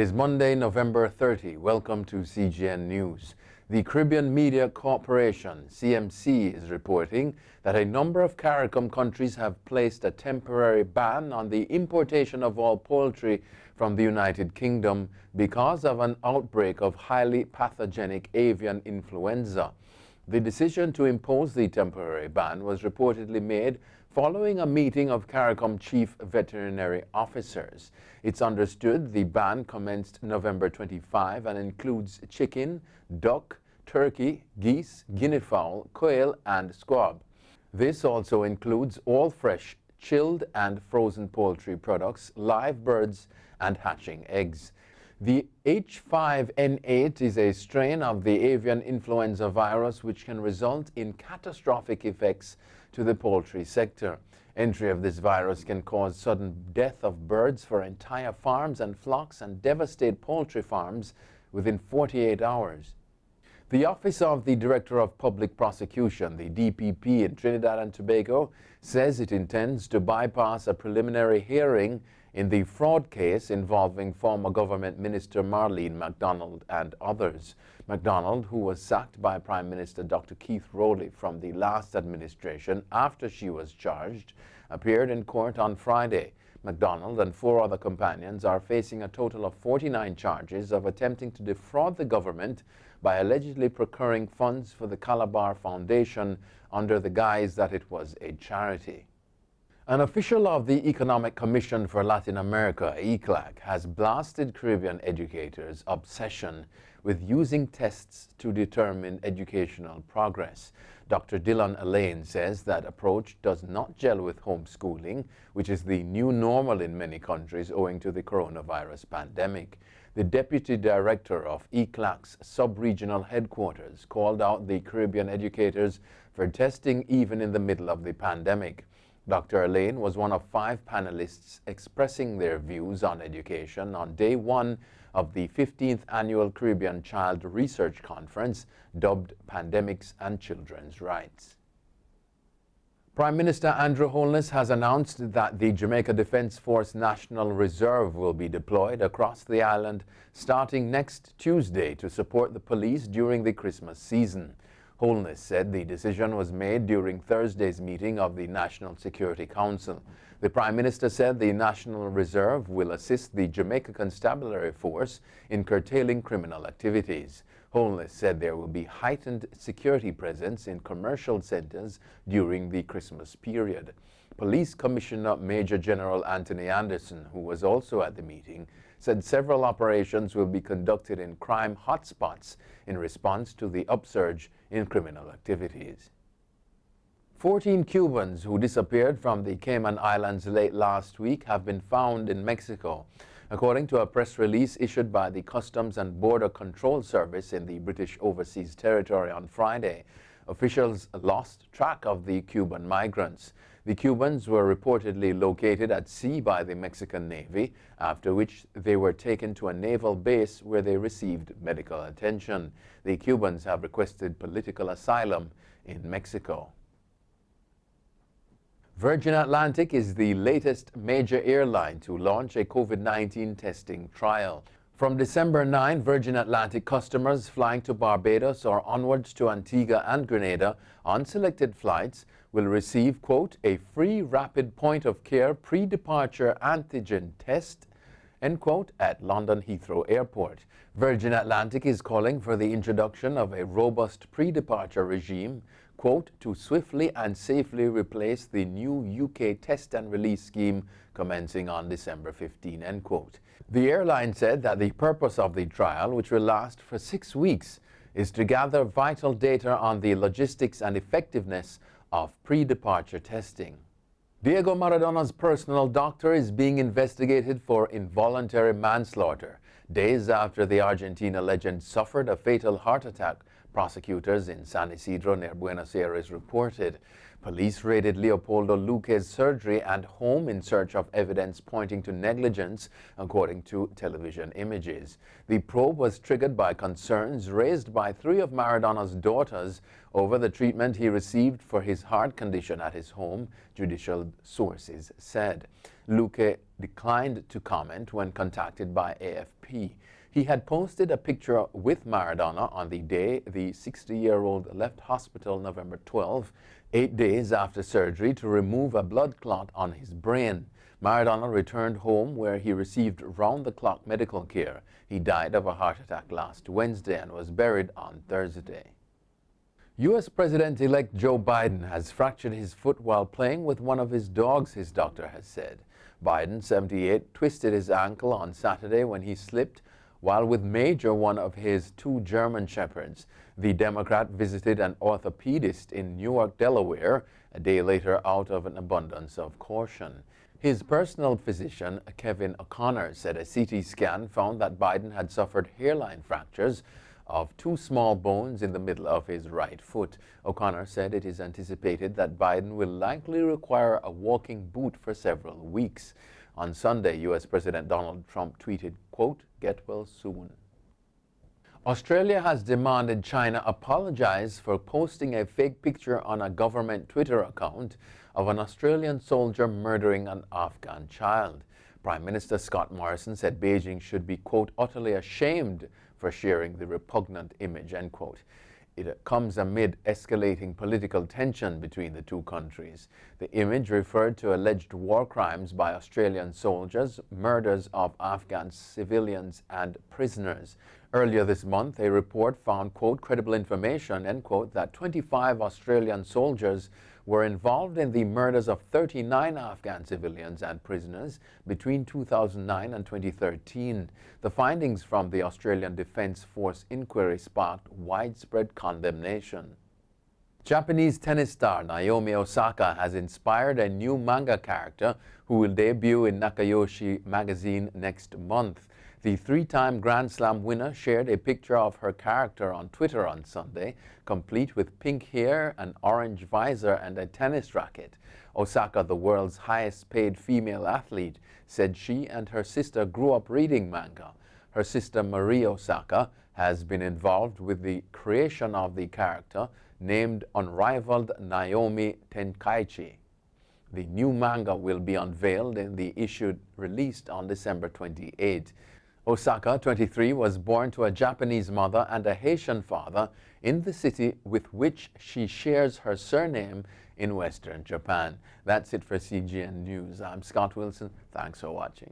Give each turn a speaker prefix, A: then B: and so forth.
A: is Monday, November 30. Welcome to CGN News. The Caribbean Media Corporation, CMC, is reporting that a number of Caricom countries have placed a temporary ban on the importation of all poultry from the United Kingdom because of an outbreak of highly pathogenic avian influenza. The decision to impose the temporary ban was reportedly made following a meeting of Caricom chief veterinary officers. It's understood the ban commenced November 25 and includes chicken, duck, turkey, geese, guinea fowl, quail, and squab. This also includes all fresh, chilled, and frozen poultry products, live birds, and hatching eggs. The H5N8 is a strain of the avian influenza virus which can result in catastrophic effects to the poultry sector. Entry of this virus can cause sudden death of birds for entire farms and flocks and devastate poultry farms within 48 hours. The Office of the Director of Public Prosecution, the DPP in Trinidad and Tobago, says it intends to bypass a preliminary hearing in the fraud case involving former government minister Marlene MacDonald and others. MacDonald, who was sacked by Prime Minister Dr. Keith Rowley from the last administration after she was charged, appeared in court on Friday. MacDonald and 4 other companions are facing a total of 49 charges of attempting to defraud the government by allegedly procuring funds for the Calabar Foundation under the guise that it was a charity. An official of the Economic Commission for Latin America, ECLAC, has blasted Caribbean educators' obsession with using tests to determine educational progress. Dr. Dylan Elaine says that approach does not gel with homeschooling, which is the new normal in many countries owing to the coronavirus pandemic. The deputy director of ECLAC's sub-regional headquarters called out the Caribbean educators for testing even in the middle of the pandemic. Dr. Elaine was one of 5 panelists expressing their views on education on day 1 of the 15th Annual Caribbean Child Research Conference, dubbed Pandemics and Children's Rights. Prime Minister Andrew Holness has announced that the Jamaica Defence Force National Reserve will be deployed across the island starting next Tuesday to support the police during the Christmas season. Holness said the decision was made during Thursday's meeting of the National Security Council. The Prime Minister said the National Reserve will assist the Jamaica Constabulary Force in curtailing criminal activities. Holness said there will be heightened security presence in commercial centers during the Christmas period. Police Commissioner Major General Anthony Anderson, who was also at the meeting, said several operations will be conducted in crime hotspots in response to the upsurge in criminal activities. 14 Cubans who disappeared from the Cayman Islands late last week have been found in Mexico. According to a press release issued by the Customs and Border Control Service in the British Overseas Territory on Friday, officials lost track of the Cuban migrants. The Cubans were reportedly located at sea by the Mexican Navy, after which they were taken to a naval base where they received medical attention. The Cubans have requested political asylum in Mexico. Virgin Atlantic is the latest major airline to launch a COVID-19 testing trial. From December 9, Virgin Atlantic customers flying to Barbados or onwards to Antigua and Grenada on selected flights will receive, quote, a free rapid point-of-care pre-departure antigen test, end quote, at London Heathrow Airport. Virgin Atlantic is calling for the introduction of a robust pre-departure regime, quote, to swiftly and safely replace the new UK test and release scheme commencing on December 15, end quote. The airline said that the purpose of the trial, which will last for 6 weeks, is to gather vital data on the logistics and effectiveness of pre-departure testing. Diego Maradona's personal doctor is being investigated for involuntary manslaughter, days after the Argentina legend suffered a fatal heart attack prosecutors in San Isidro near Buenos Aires reported. Police raided Leopoldo Luque's surgery and home in search of evidence pointing to negligence, according to television images. The probe was triggered by concerns raised by 3 of Maradona's daughters over the treatment he received for his heart condition at his home, judicial sources said. Luque declined to comment when contacted by AFP. He had posted a picture with Maradona on the day the 60-year-old left hospital November 12, 8 days after surgery to remove a blood clot on his brain. Maradona returned home where he received round-the-clock medical care. He died of a heart attack last Wednesday and was buried on Thursday. U.S. President-elect Joe Biden has fractured his foot while playing with one of his dogs, his doctor has said. Biden, 78, twisted his ankle on Saturday when he slipped while with Major, one of his 2 German shepherds. The Democrat visited an orthopedist in Newark, Delaware, a day later out of an abundance of caution. His personal physician, Kevin O'Connor, said a CT scan found that Biden had suffered hairline fractures of 2 small bones in the middle of his right foot. O'Connor said it is anticipated that Biden will likely require a walking boot for several weeks. On Sunday, U.S. President Donald Trump tweeted, quote, "Get well soon." Australia has demanded China apologize for posting a fake picture on a government Twitter account of an Australian soldier murdering an Afghan child. Prime Minister Scott Morrison said Beijing should be, quote, "utterly ashamed for sharing the repugnant image," end quote. It comes amid escalating political tension between the 2 countries. The image referred to alleged war crimes by Australian soldiers, murders of Afghan civilians and prisoners. Earlier this month, a report found, quote, "credible information," end quote, that 25 Australian soldiers were involved in the murders of 39 Afghan civilians and prisoners between 2009 and 2013. The findings from the Australian Defence Force inquiry sparked widespread condemnation. Japanese tennis star Naomi Osaka has inspired a new manga character who will debut in Nakayoshi magazine next month. The 3-time Grand Slam winner shared a picture of her character on Twitter on Sunday, complete with pink hair, an orange visor, and a tennis racket. Osaka, the world's highest-paid female athlete, said she and her sister grew up reading manga. Her sister Marie Osaka has been involved with the creation of the character, named Unrivaled Naomi Tenkaichi. The new manga will be unveiled in the issue released on December 28. Osaka, 23, was born to a Japanese mother and a Haitian father in the city with which she shares her surname in Western Japan. That's it for CGN News. I'm Scott Wilson. Thanks for watching.